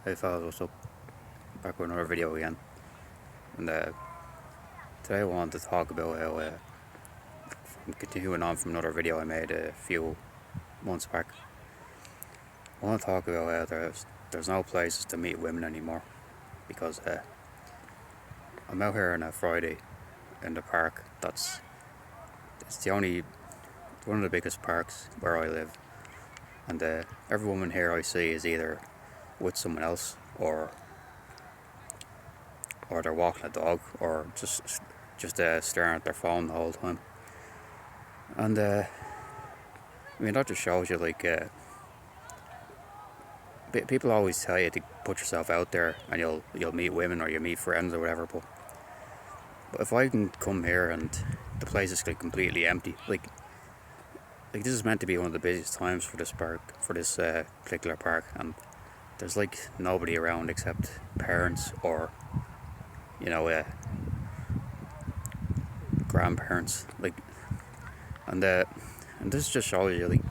Hey fellas, what's up? Back with another video again. And today I wanted to talk about how, from continuing on from another video I made a few months back. I want to talk about how there's no places to meet women anymore. Because I'm out here on a Friday in the park. It's one of the biggest parks where I live. And every woman here I see is either with someone else or they're walking a dog, or just staring at their phone the whole time. And that just shows you, like, people always tell you to put yourself out there and you'll meet women or you'll meet friends or whatever. But if I can come here and the place is, like, completely empty, like this is meant to be one of the busiest times for this particular park, and there's, like, nobody around except parents or grandparents, like, and this just shows you, like,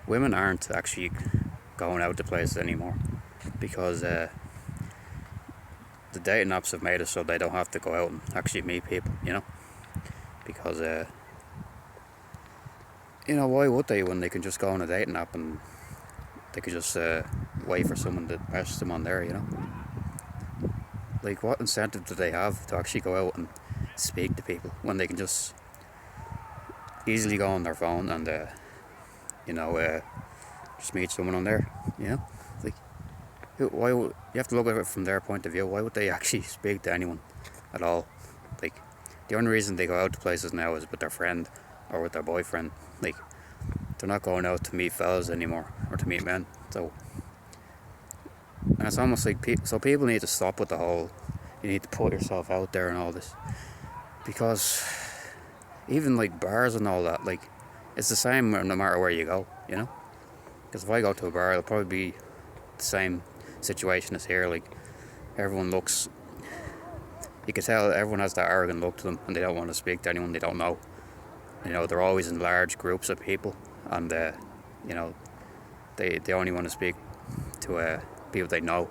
women aren't actually going out to places anymore because the dating apps have made it so they don't have to go out and actually meet people, because why would they, when they can just go on a dating app and they could just wait for someone to message them on there, Like, what incentive do they have to actually go out and speak to people when they can just easily go on their phone and just meet someone on there, Like, why would you have to look at it from their point of view? Why would they actually speak to anyone at all? Like, the only reason they go out to places now is with their friend or with their boyfriend. Like, they're not going out to meet fellas anymore or to meet men. And it's almost like people need to stop with the whole, you need to put yourself out there and all this, because even, like, bars and all that, like, it's the same no matter where you go, Because if I go to a bar, it'll probably be the same situation as here. Like, everyone looks, you can tell everyone has that arrogant look to them and they don't want to speak to anyone they don't know. They're always in large groups of people, and they only want to speak to people they know,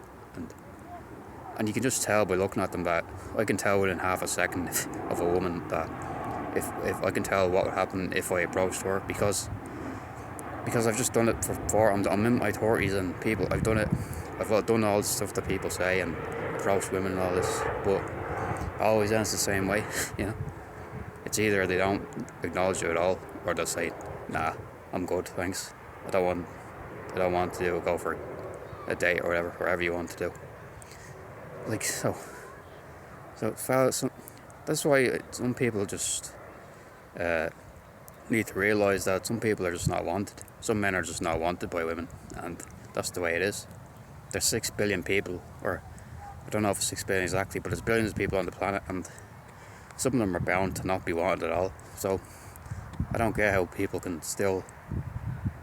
and you can just tell by looking at them that, I can tell within half a second of a woman that if I can tell what would happen if I approached her, because I've just done it before. I'm in my 30s, and I've done all the stuff that people say and approached women and all this, but it always ends the same way. It's either they don't acknowledge you at all, or they'll say, nah, I'm good, thanks, I don't want to go for a date or whatever you want to do. Like, so fellas, that's why some people just need to realise that some people are just not wanted. Some men are just not wanted by women, and that's the way it is. There's 6 billion people, or I don't know if it's 6 billion exactly, but there's billions of people on the planet, and some of them are bound to not be wanted at all. So I don't get how people can still,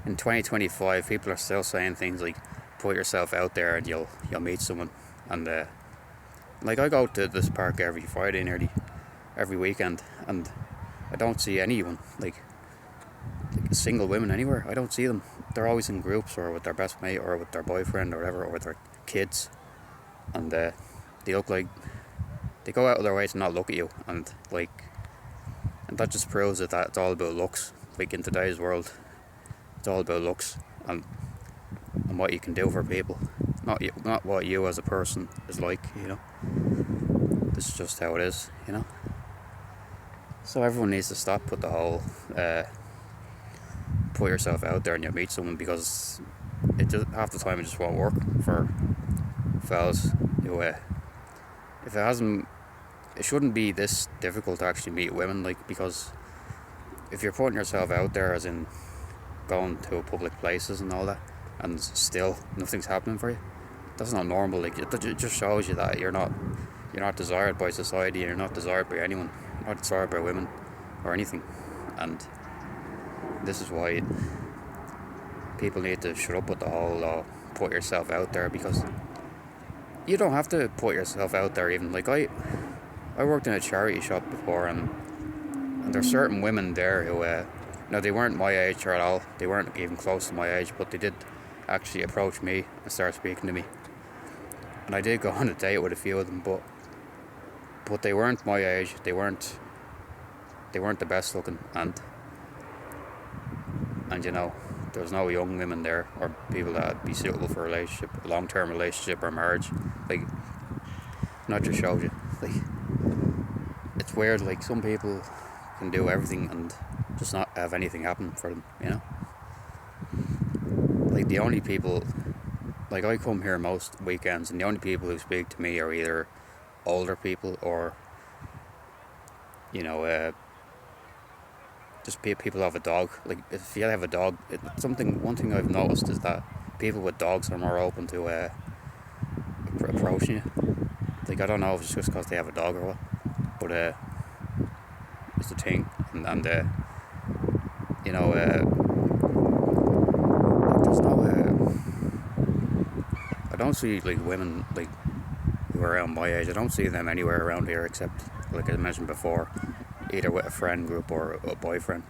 in 2025, people are still saying things like, put yourself out there and you'll meet someone. And like, I go to this park every Friday, nearly every weekend, and I don't see anyone, like single women anywhere. I don't see them. They're always in groups, or with their best mate, or with their boyfriend, or whatever, or with their kids, and they look like they go out of their way to not look at you, and that just proves that it's all about looks. Like, in today's world, it's all about looks and what you can do for people, not what you as a person is like. This is just how it is. So everyone needs to stop with the whole put yourself out there and you'll meet someone, because half the time it just won't work for fellas who it shouldn't be this difficult to actually meet women, like, because if you're putting yourself out there, as in going to public places and all that, and still nothing's happening for you, that's not normal. Like, it just shows you that you're not desired by society, and you're not desired by anyone. You're not desired by women or anything. And this is why people need to shut up with the whole put yourself out there, because you don't have to put yourself out there. Even, like, I worked in a charity shop before, and there's certain women there who they weren't my age at all. They weren't even close to my age, but they did actually approach me and start speaking to me. and I did go on a date with a few of them, but they weren't my age. They weren't the best looking, and you know, there was no young women there or people that would be suitable for a relationship, a long-term relationship or marriage. Like, not just showed you. Like, it's weird. Like, some people can do everything and just not have anything happen for them. You know. Like, the only people, like, I come here most weekends, and the only people who speak to me are either older people or, you know, just people who have a dog. Like, if you have a dog, one thing I've noticed is that people with dogs are more open to approaching you. Like, I don't know if it's just because they have a dog or what, but it's the thing. And you know, there's no, I don't see, like, women, like, who are around my age. I don't see them anywhere around here except, like I mentioned before, either with a friend group or a boyfriend.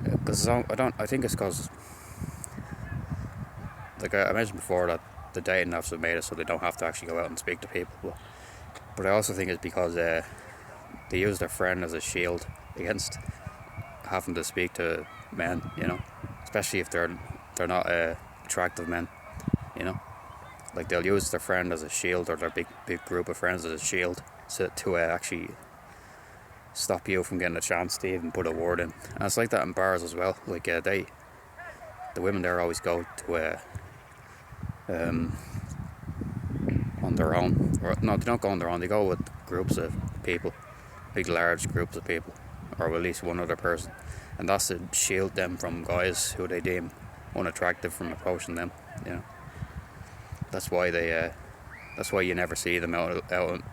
Because I think it's because, like I mentioned before, that the dating apps have made it so they don't have to actually go out and speak to people. But I also think it's because they use their friend as a shield against having to speak to men, you know, especially if they're not attractive men, you know. Like, they'll use their friend as a shield, or their big group of friends as a shield to actually stop you from getting a chance to even put a word in. And it's like that in bars as well. Like, the women there always go to on their own, or no, they don't go on their own. They go with groups of people, big large groups of people, or at least one other person, and that's to shield them from guys who they deem unattractive from approaching them. You know, that's why that's why you never see them out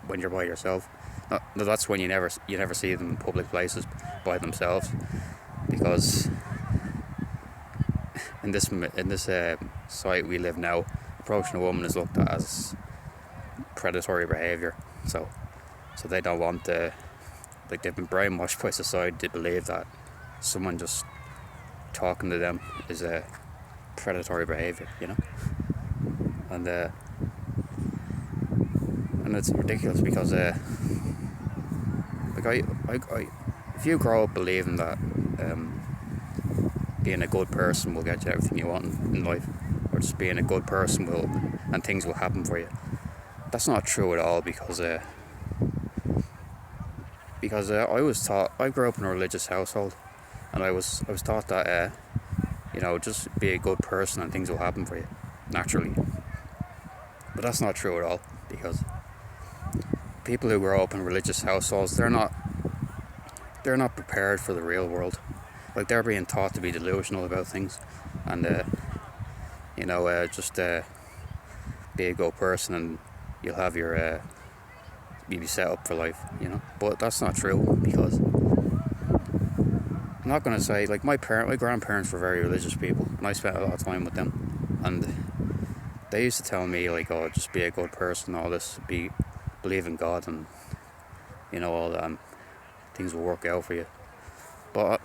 when you're by yourself. No, that's when you never see them in public places by themselves, because in this society we live now, approaching a woman is looked at as predatory behaviour. So they don't want like, they've been brainwashed by society to believe that someone just talking to them is a predatory behaviour, you know. And it's ridiculous because like, I if you grow up believing that being a good person will get you everything you want in life, or just being a good person and things will happen for you, that's not true at all. Because I was taught, I grew up in a religious household, and I was taught that you know, just be a good person and things will happen for you naturally. But that's not true at all, because people who grow up in religious households, they're not prepared for the real world. Like, they're being taught to be delusional about things, and you know, just be a good person and you'll have you'll be set up for life, you know. But that's not true, because I'm not going to say, like, my grandparents were very religious people, and I spent a lot of time with them, and they used to tell me, like, oh, just be a good person, all this, believe in God, and, you know, all that, and things will work out for you. But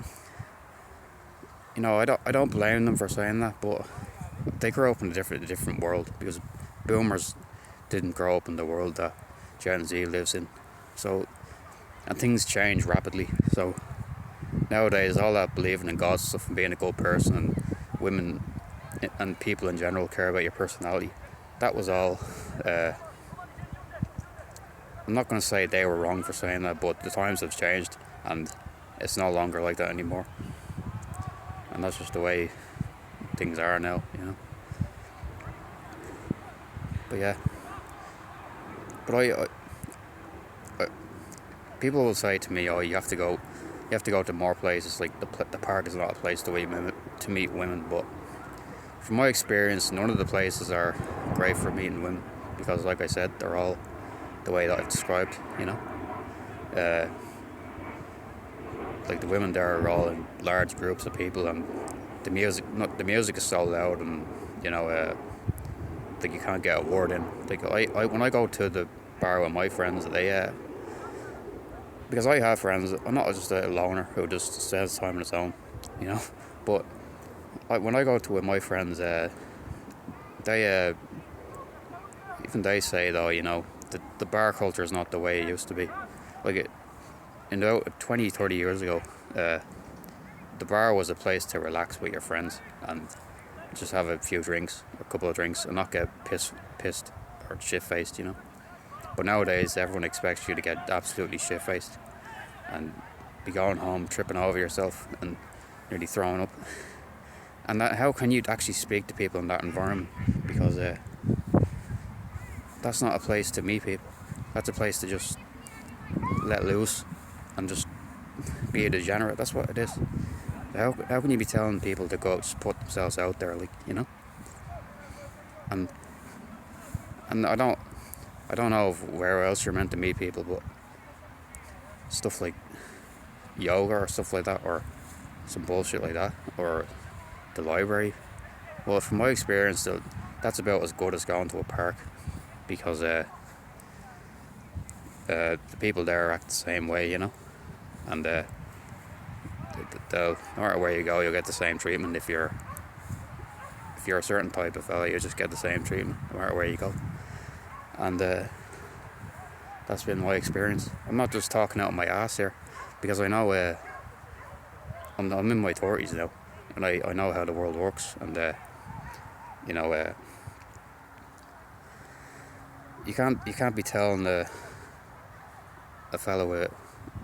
you know, I don't blame them for saying that, but they grew up in a different world, because boomers didn't grow up in the world that Gen Z lives in. So, and things change rapidly. So nowadays, all that believing in God stuff and being a good person, and women and people in general care about your personality, that was all. I'm not going to say they were wrong for saying that, but the times have changed, and it's no longer like that anymore. And that's just the way things are now, you know. But yeah. But I people will say to me, "Oh, you have to go to more places. Like, the park is not a place to meet women." But from my experience, none of the places are great for meeting women, because, like I said, they're all the way that I've described. You know, like, the women there are all in large groups of people, and the music is so loud, and, you know, like, you can't get a word in. Like, I when I go to the bar with my friends, they because I have friends, I'm not just a loner who just spends time on his own, you know. But when I go to with my friends, they even they say though, the bar culture is not the way it used to be. Like in about 20, 30 years ago, the bar was a place to relax with your friends and just have a few drinks, a couple of drinks, and not get pissed or shit-faced, But nowadays, everyone expects you to get absolutely shit-faced and be going home, tripping over yourself and nearly throwing up. And how can you actually speak to people in that environment? Because that's not a place to meet people. That's a place to just let loose and just be a degenerate. That's what it is. How can you be telling people to go just put themselves out there, And I don't know where else you're meant to meet people, but stuff like yoga or stuff like that, or some bullshit like that, or the library. Well, from my experience, that's about as good as going to a park, because the people there act the same way, and no matter where you go, you'll get the same treatment. If you're a certain type of fella, you just get the same treatment no matter where you go. And that's been my experience. I'm not just talking out of my ass here, because I know I'm in my 30s now, and I know how the world works, and you can't be telling a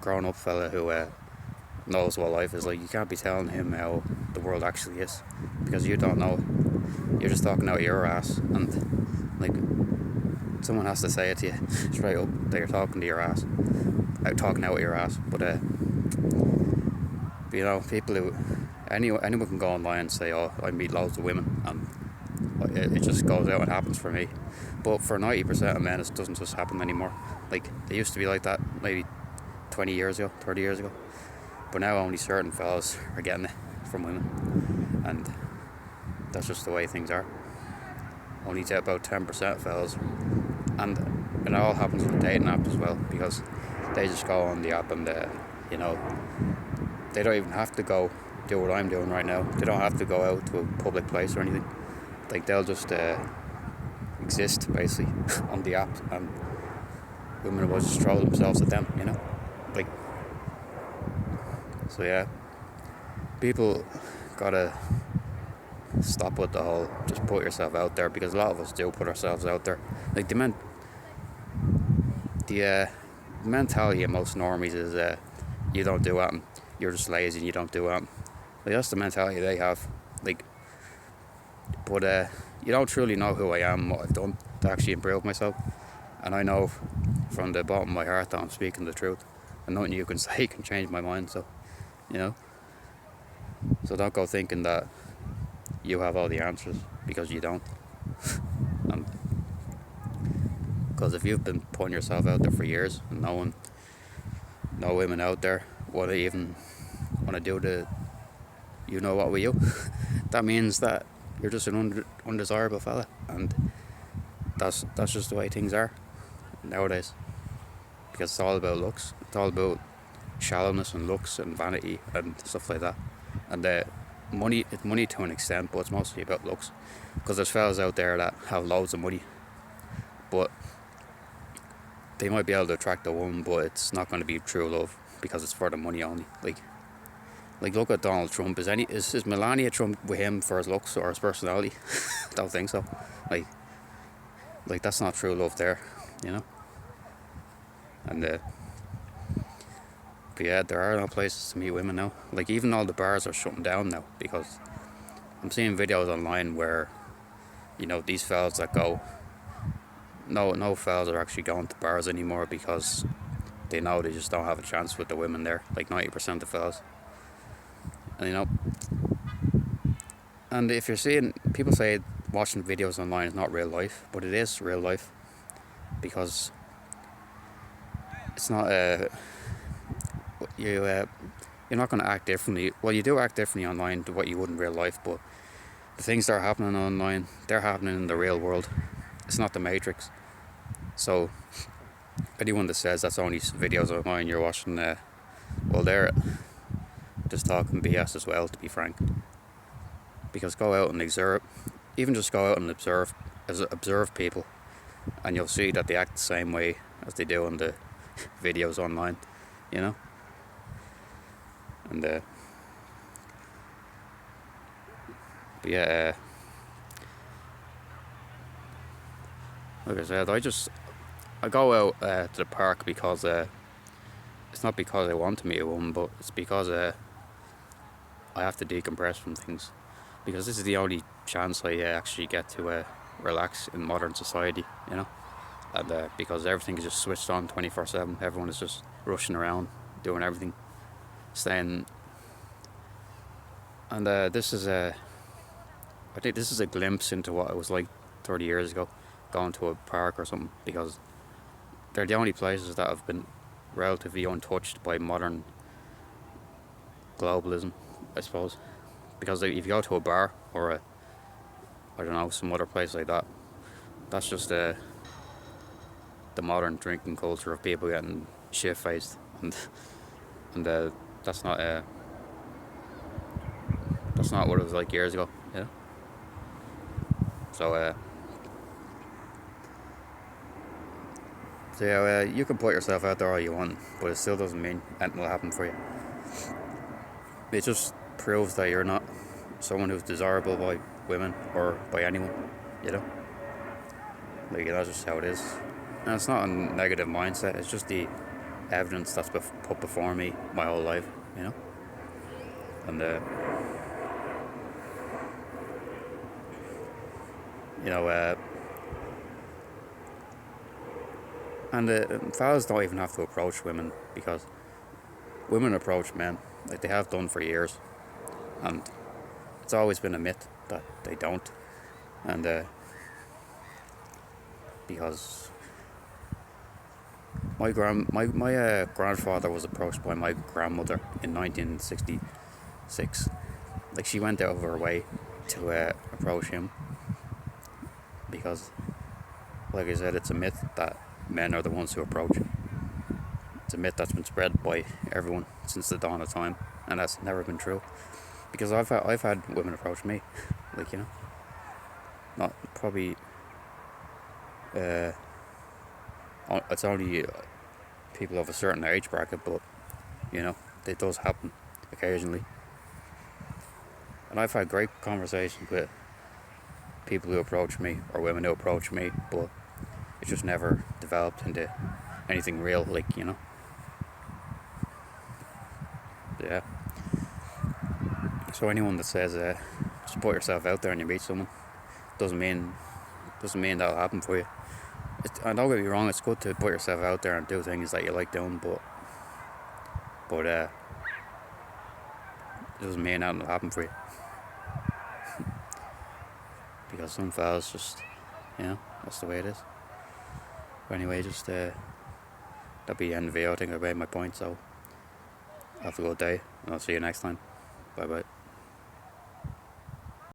grown up fella who knows what life is like. You can't be telling him how the world actually is, because you don't know it. You're just talking out of your ass, and someone has to say it to you straight up that you're talking to your ass, talking out of your ass. But people who anyone can go online and say, "Oh, I meet loads of women," and it just goes out and happens for me. But for 90% of men, it doesn't just happen anymore. Like, they used to be like that maybe 20 years ago, 30 years ago. But now only certain fellas are getting it from women, and that's just the way things are. Only about 10% of fellas, and it all happens with dating apps as well, because they just go on the app and they don't even have to go do what I'm doing right now. They don't have to go out to a public place or anything. Like, they'll just exist basically on the app, and women will just throw themselves at them, So yeah, people gotta stop with the whole just put yourself out there, because a lot of us do put ourselves out there. Like, the mentality of most normies is you don't do it, and you're just lazy and you don't do it. Like, that's the mentality they have. But you don't truly know who I am, what I've done to actually improve myself. And I know from the bottom of my heart that I'm speaking the truth, and nothing you can say can change my mind. So, so don't go thinking that you have all the answers, because you don't. Because if you've been putting yourself out there for years, and no women out there want to do the what with you, that means that you're just an undesirable fella, and that's just the way things are nowadays. Because it's all about looks. It's all about shallowness and looks and vanity and stuff like that. And it's money to an extent, but it's mostly about looks. Because there's fellas out there that have loads of money, but they might be able to attract a woman, but it's not going to be true love, because it's for the money only. Like look at Donald Trump. Is Melania Trump with him for his looks or his personality? I don't think so. Like that's not true love there, And but yeah, there are no places to meet women now. Like, even all the bars are shutting down now, because I'm seeing videos online where, these fellas that go, no fellas are actually going to bars anymore, because they know they just don't have a chance with the women there, like 90% of fellas. And and if you're seeing, people say watching videos online is not real life, but it is real life, because it's not you're not going to act differently. Well, you do act differently online to what you would in real life, but the things that are happening online, they're happening in the real world. It's not the Matrix. So anyone that says that's only videos online you're watching, well, they're just talking BS as well, to be frank. Because go out and observe, even just go out and observe people, and you'll see that they act the same way as they do in the videos online, you know. And but yeah, like I said, I go out to the park because it's not because I want to meet a woman, but it's because I have to decompress from things, because this is the only chance I actually get to relax in modern society, you know. And because everything is just switched on 24/7, everyone is just rushing around, doing everything, staying. And this is I think this is a glimpse into what it was like 30 years ago, going to a park or something, because they're the only places that have been relatively untouched by modern globalism, I suppose. Because if you go to a bar or I don't know, some other place like that, that's just the modern drinking culture of people getting shit faced, and that's not what it was like years ago, you know. So yeah, you can put yourself out there all you want, but it still doesn't mean anything will happen for you. It just proves that you're not someone who's desirable by women or by anyone, you know. Like, that's just how it is. And it's not a negative mindset, it's just the evidence that's put before me my whole life, you know. And you know, fellas don't even have to approach women, because women approach men, like they have done for years, and it's always been a myth that they don't. And because my grandfather was approached by my grandmother in 1966. Like, she went out of her way to approach him, because, like I said, it's a myth that men are the ones who approach. It's a myth that's been spread by everyone since the dawn of time, and that's never been true. Because I've had women approach me, like, you know, not probably. It's only people of a certain age bracket, but you know, it does happen occasionally. And I've had great conversations with people who approach me, or women who approach me, but it just never developed into anything real, like, you know. Yeah. So anyone that says just put yourself out there and you meet someone, doesn't mean that'll happen for you. And don't get me wrong, it's good to put yourself out there and do things that you like doing, but it doesn't mean that'll happen for you. Because some fellas just, you know, that's the way it is. But anyway, just that'll be the end of the video. I think I made my point, so have a good day, and I'll see you next time. Bye bye.